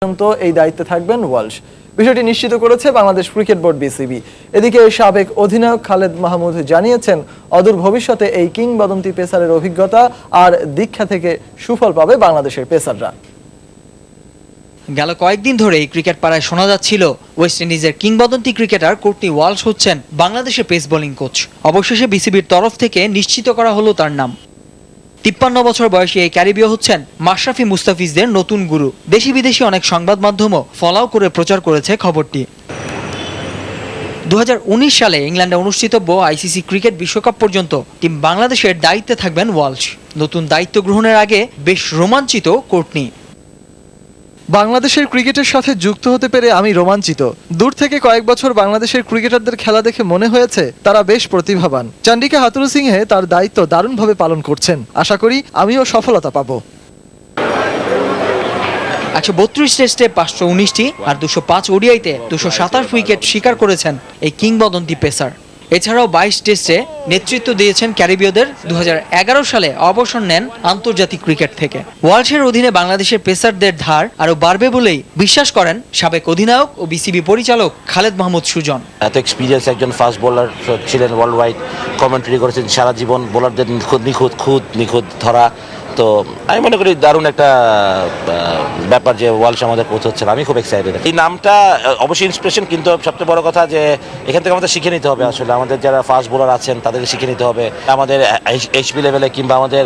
পর্যন্ত এই দায়িত্বে থাকবেন ওয়ালশ। বিষয়টি নিশ্চিত করেছে বাংলাদেশ ক্রিকেট বোর্ড বিসিবি। এদিকে সাবেক অধিনায়ক খালেদ মাহমুদ জানিয়েছেন, অদূর ভবিষ্যতে এই কিংবদন্তি পেসারের অভিজ্ঞতা আর দীক্ষা থেকে সুফল পাবে বাংলাদেশের পেসাররা। গেল কয়েকদিন ধরেই ক্রিকেট পাড়ায় শোনা যাচ্ছিল ওয়েস্ট ইন্ডিজের কিংবদন্তি ক্রিকেটার কোর্টনি ওয়ালশ হচ্ছেন বাংলাদেশের পেস বোলিং কোচ। অবশেষে বিসিবির তরফ থেকে নিশ্চিত করা হলো তার নাম। 53 বছর বয়সী এই ক্যারিবীয় হচ্ছেন মাশরাফি মুস্তাফিজদের নতুন গুরু। দেশি বিদেশি অনেক সংবাদ মাধ্যমও ফলাও করে প্রচার করেছে খবরটি। 2019 সালে ইংল্যান্ডে অনুষ্ঠিতব্য আইসিসি ক্রিকেট বিশ্বকাপ পর্যন্ত টিম বাংলাদেশের দায়িত্বে থাকবেন ওয়ালশ। নতুন দায়িত্ব গ্রহণের আগে বেশ রোমাঞ্চিত কোর্টনি। বাংলাদেশের ক্রিকেটের সাথে যুক্ত হতে পেরে আমি রোমাঞ্চিত। দূর থেকে কয়েক বছর বাংলাদেশের ক্রিকেটারদের খেলা দেখে মনে হয়েছে তারা বেশ প্রতিভাবান। চান্ডিকা হাথুরু সিংহে তার দায়িত্ব দারুণভাবে পালন করছেন। আশা করি আমিও সফলতা পাবো। 132 টেস্টে 519টি আর 205 ওডিআইতে 227 উইকেট শিকার করেছেন এই কিংবদন্তি পেসার। এছাড়াও 22 টেস্টে নেতৃত্ব দিয়েছেন ক্যারিবীয়দের। 2011 সালে অবসর নেন আন্তর্জাতিক ক্রিকেট থেকে। ওয়ালশের অধীনে বাংলাদেশের পেসারদের ধার আরও বাড়বে বলেই বিশ্বাস করেন সাবেক অধিনায়ক ও বিসিবি পরিচালক খালেদ মাহমুদ সুজন। এত এক্সপিরিয়েন্স একজন ফাস্ট বোলার ছিলেন, ওয়ার্ল্ড ওয়াইড কমেন্ট্রি করেছেন সারা জীবন, বোলারদের নিখুঁত ধরা। তো আমি মনে করি দারুণ একটা ব্যাপার যে ওয়ালশ আমাদের কোচ হচ্ছেন। আমি খুব এক্সাইটেড। এই নামটা অবশ্যই ইন্সপিরেশন, কিন্তু সবচেয়ে বড় কথা যে এখান থেকে আমাদের শিখে নিতে হবে। আসলে আমাদের যারা ফাস্ট বোলার আছেন তাদেরকে শিখে নিতে হবে। আমাদের এইচপি লেভেলে কিংবা আমাদের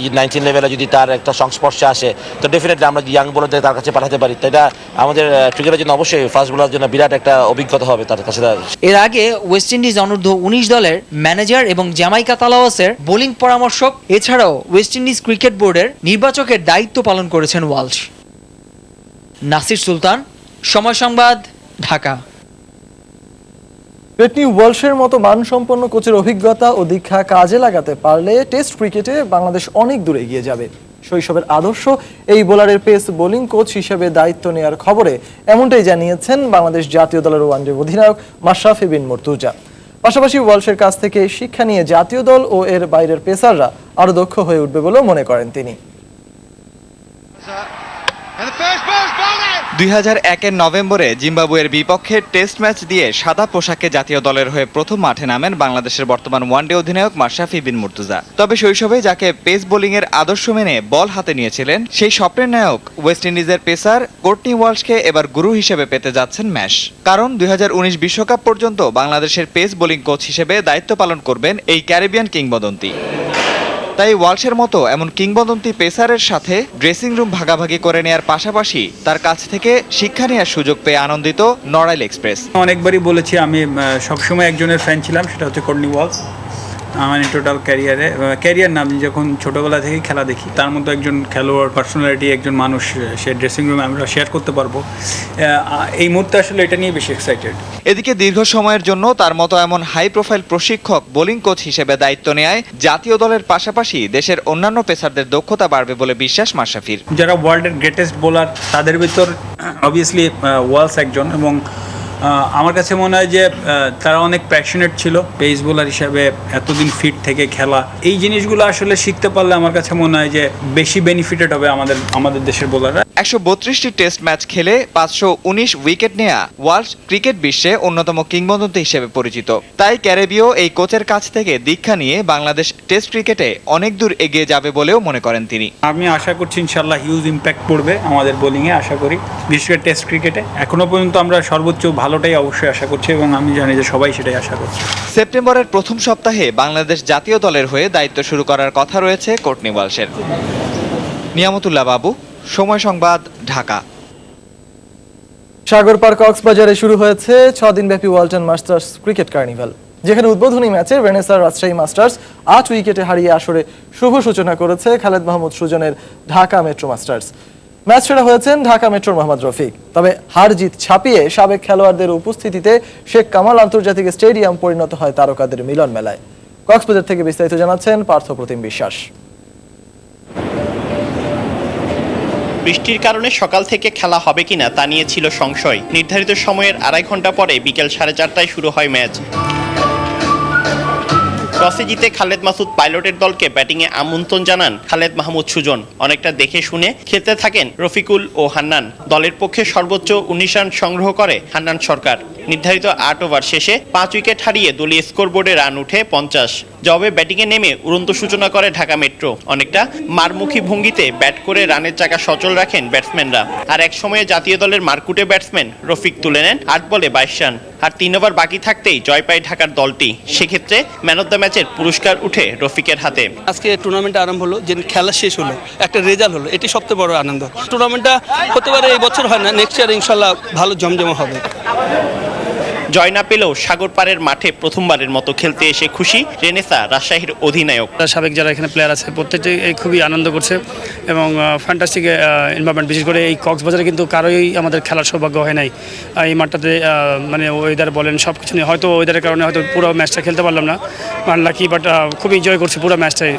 19 লেভেলে যদি তার একটা সংস্পর্শে আসে, তো ডেফিনেটলি আমরা ইয়াং বোলারদের তার কাছে পাঠাতে পারি। তো এটা আমাদের ক্রিকেটের জন্য অবশ্যই ফাস্ট বোলার জন্য বিরাট একটা অভিজ্ঞতা হবে তার কাছে। এর আগে ওয়েস্ট ইন্ডিজ অনূর্ধ্ব 19 দলের ম্যানেজার এবং জামাইকা তালাওয়াসের বোলিং পরামর্শক, এছাড়াও ওয়েস্ট ইন্ডিজ ক্রিকেট বোর্ডের নির্বাচকের দায়িত্ব পালন করেছেন ওয়ালশ। নাসির সুলতান, সময় সংবাদ, ঢাকা। কোর্টনি ওয়ালশের মতো মানসম্পন্ন কোচের অভিজ্ঞতা ও দীক্ষা কাজে লাগাতে পারলে টেস্ট ক্রিকেটে বাংলাদেশ অনেক দূরে এগিয়ে যাবে। শৈশবের আদর্শ এই বোলারের পেস বোলিং কোচ হিসেবে দায়িত্ব নেওয়ার খবরে এমনটাই জানিয়েছেন বাংলাদেশ জাতীয় দলের ওয়ানডে অধিনায়ক মাশরাফি বিন মুর্তজা। পাশাপাশি ওয়ালশের কাছ থেকে শিক্ষা নিয়ে জাতীয় দল ও এর বাইরের পেসাররা আরো দক্ষ হয়ে উঠবে বলেও মনে করেন তিনি। 2001-এর নভেম্বরে জিম্বাবুয়ের বিপক্ষে টেস্ট ম্যাচ দিয়ে সাদা পোশাকে জাতীয় দলের হয়ে প্রথম মাঠে নামেন বাংলাদেশের বর্তমান ওয়ানডে অধিনায়ক মাশরাফি বিন মুর্তজা। তবে শৈশবে যাকে পেস বোলিংয়ের আদর্শ মেনে বল হাতে নিয়েছিলেন, সেই স্বপ্নের নায়ক ওয়েস্ট ইন্ডিজের পেসার কোর্টনি ওয়ালশকে এবার গুরু হিসেবে পেতে যাচ্ছেন ম্যাশ। কারণ 2019 বিশ্বকাপ পর্যন্ত বাংলাদেশের পেস বোলিং কোচ হিসেবে দায়িত্ব পালন করবেন এই ক্যারিবিয়ান কিংবদন্তি। তাই ওয়ালশের মতো এমন কিংবদন্তি পেসারের সাথে ড্রেসিং রুম ভাগাভাগি করে নেয়ার পাশাপাশি তার কাছ থেকে শিক্ষা নেওয়ার সুযোগ পেয়ে আনন্দিত নড়াইল এক্সপ্রেস। অনেকবারই বলেছি আমি সবসময় একজনের ফ্যান ছিলাম, সেটা হচ্ছে কোর্টনি ওয়ালশ। মানে টোটাল ক্যারিয়ার নাম, যখন ছোটোবেলা থেকেই খেলা দেখি, তার মতো একজন খেলোয়াড়, পার্সোনালিটি, একজন মানুষ সে ড্রেসিং রুমে আমরা শেয়ার করতে পারবো। এই মুহূর্তে আসলে এটা নিয়ে বেশি এক্সাইটেড। এদিকে দীর্ঘ সময়ের জন্য তার মতো এমন হাই প্রোফাইল প্রশিক্ষক বোলিং কোচ হিসেবে দায়িত্ব নেয় জাতীয় দলের পাশাপাশি দেশের অন্যান্য পেসারদের দক্ষতা বাড়বে বলে বিশ্বাস মাশরাফির। যারা ওয়ার্ল্ডের গ্রেটেস্ট বোলার তাদের ভিতর অবভিয়াসলি ওয়ালশ একজন, এবং আমার কাছে মনে হয় যে তারা অনেক প্যাশনেট ছিল পেস বোলার হিসাবে, এতদিন ফিট থেকে খেলা। এই জিনিসগুলো আসলে শিখতে পারলে আমার কাছে মনে হয় যে বেশি বেনিফিটেড হবে আমাদের দেশের বোলাররা। 132টি টেস্ট ম্যাচ খেলে 519 উইকেট নেয়া ওয়ালশ ক্রিকেট বিশ্বে অন্যতম কিংবদন্তি হিসেবে পরিচিত। তাই ক্যারিবীয় এই কোচের কাছ থেকে দীক্ষা নিয়ে বাংলাদেশ টেস্ট ক্রিকেটে অনেক দূর এগিয়ে যাবে বলেও মনে করেন তিনি। আমি আশা করছি ইনশাল্লাহ হিউজ ইম্প্যাক্ট পড়বে আমাদের বোলিংয়ে, আশা করি বিশেষ করে টেস্ট ক্রিকেটে। এখনো পর্যন্ত আমরা সর্বোচ্চ ভালোটাই অবশ্যই আশা করছি, এবং আমি জানি যে সবাই সেটাই আশা করছে। সেপ্টেম্বরের প্রথম সপ্তাহে বাংলাদেশ জাতীয় দলের হয়ে দায়িত্ব শুরু করার কথা রয়েছে কোর্টনি ওয়ালশের। নিয়ামতুল্লাহ বাবু, সময় সংবাদ, ঢাকা। সাগর পার্ক কক্সবাজারে শুরু হয়েছে 6 দিনব্যাপী ওয়ালটন মাস্টার্স ক্রিকেট কার্নিভাল, যেখানে উদ্বোধনী ম্যাচে ভেনেসার রাজশাহী মাস্টার্স 8 উইকেটে হারিয়ে আসরে শুভ সূচনা করেছে খালেদ মাহমুদ সুজনের ঢাকা মেট্রো মাস্টার্স। ম্যাচ সেরা হয়েছেন ঢাকা মেট্রোর মোহাম্মদ রফিক। তবে হার জিত ছাপিয়ে সাবেক খেলোয়াড়দের উপস্থিতিতে শেখ কামাল আন্তর্জাতিক স্টেডিয়াম পরিণত হয় তারকাদের মিলন মেলায়। কক্সবাজার থেকে বিস্তারিত জানাচ্ছেন পার্থ প্রতিম বিশ্বাস। বৃষ্টির কারণে সকাল থেকে খেলা হবে কিনা তা নিয়ে ছিল সংশয়। নির্ধারিত সময়ের আড়াই ঘন্টা পরে বিকেল 4:30টায় শুরু হয় ম্যাচ। টসে জিতে খালেদ মাসুদ পাইলটের দলকে ব্যাটিংয়ে আমন্ত্রণ জানান খালেদ মাহমুদ সুজন। অনেকটা দেখে শুনে খেলতে থাকেন রফিকুল ও হান্নান। দলের পক্ষে সর্বোচ্চ 19 রান সংগ্রহ করে হান্নান সরকার। নির্ধারিত 8 ওভার শেষে 5 উইকেট হারিয়ে দলীয় স্কোরবোর্ডে রান উঠে 50। জবাবে ব্যাটিংয়ে নেমে উড়ন্ত সূচনা করে ঢাকা মেট্রো। অনেকটা মারমুখী ভঙ্গিতে ব্যাট করে রানের চাকা সচল রাখেন ব্যাটসম্যানরা। আর এক সময়ে জাতীয় দলের মারকুটে ব্যাটসম্যান রফিক তুলে নেন 8 বলে 22 রান। আর 3 ওভার বাকি থাকতেই জয় পায় ঢাকার দলটি। সেক্ষেত্রে ম্যান অফ দ্য ম্যাচের পুরস্কার উঠে রফিকের হাতে। আজকে টুর্নামেন্টটা আরম্ভ হলো, যে খেলা শেষ হলো, একটা রেজাল্ট হলো, এটি সবচেয়ে বড় আনন্দ। টুর্নামেন্টটা হতে পারে এই বছর হয় না, নেক্সট ইয়ার ইনশাল্লাহ ভালো জমজমা হবে। জয় না পেলেও সাগর পাড়ের মাঠে প্রথমবারের মতো খেলতে এসে খুশি রেনেসা রাজশাহীর অধিনায়ক। সাবেক যারা এখানে প্লেয়ার আছে প্রত্যেকটি খুবই আনন্দ করছে এবং ফ্যান্টাস্টিক এনভায়রনমেন্ট। বিশেষ করে এই কক্সবাজারে কিন্তু কারোই আমাদের খেলার সৌভাগ্য হয় নাই। এই মাঠটাতে মানে ওয়েদার বলেন সব কিছু নিয়ে, হয়তো ওয়েদারের কারণে হয়তো পুরো ম্যাচটা খেলতে পারলাম না, লাকি, বাট খুব এনজয় করছি পুরো ম্যাচটাই।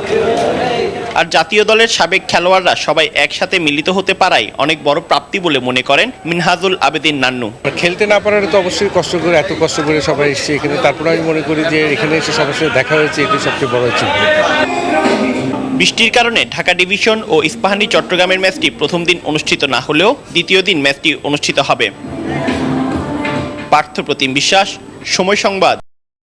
আর জাতীয় দলের সাবেক খেলোয়াড়রা সবাই একসাথে মিলিত হতে পারায় অনেক বড় প্রাপ্তি বলে মনে করেন মিনহাজুল আবেদিন নান্নু। খেলতে না পারার তো অবশ্যই কষ্ট করে, এত কষ্ট করে সবাই এসেছে এখানে, তারপরে আমি মনে করি যে এখানে এসে সবার সাথে দেখা হয়েছে, এটি সবচেয়ে বড় অ্যাচিভমেন্ট। বৃষ্টির কারণে ঢাকা ডিভিশন ও ইস্পাহানি চট্টগ্রামের ম্যাচটি প্রথম দিন অনুষ্ঠিত না হলেও দ্বিতীয় দিন ম্যাচটি অনুষ্ঠিত হবে। পার্থ প্রতিম বিশ্বাস, সময় সংবাদ।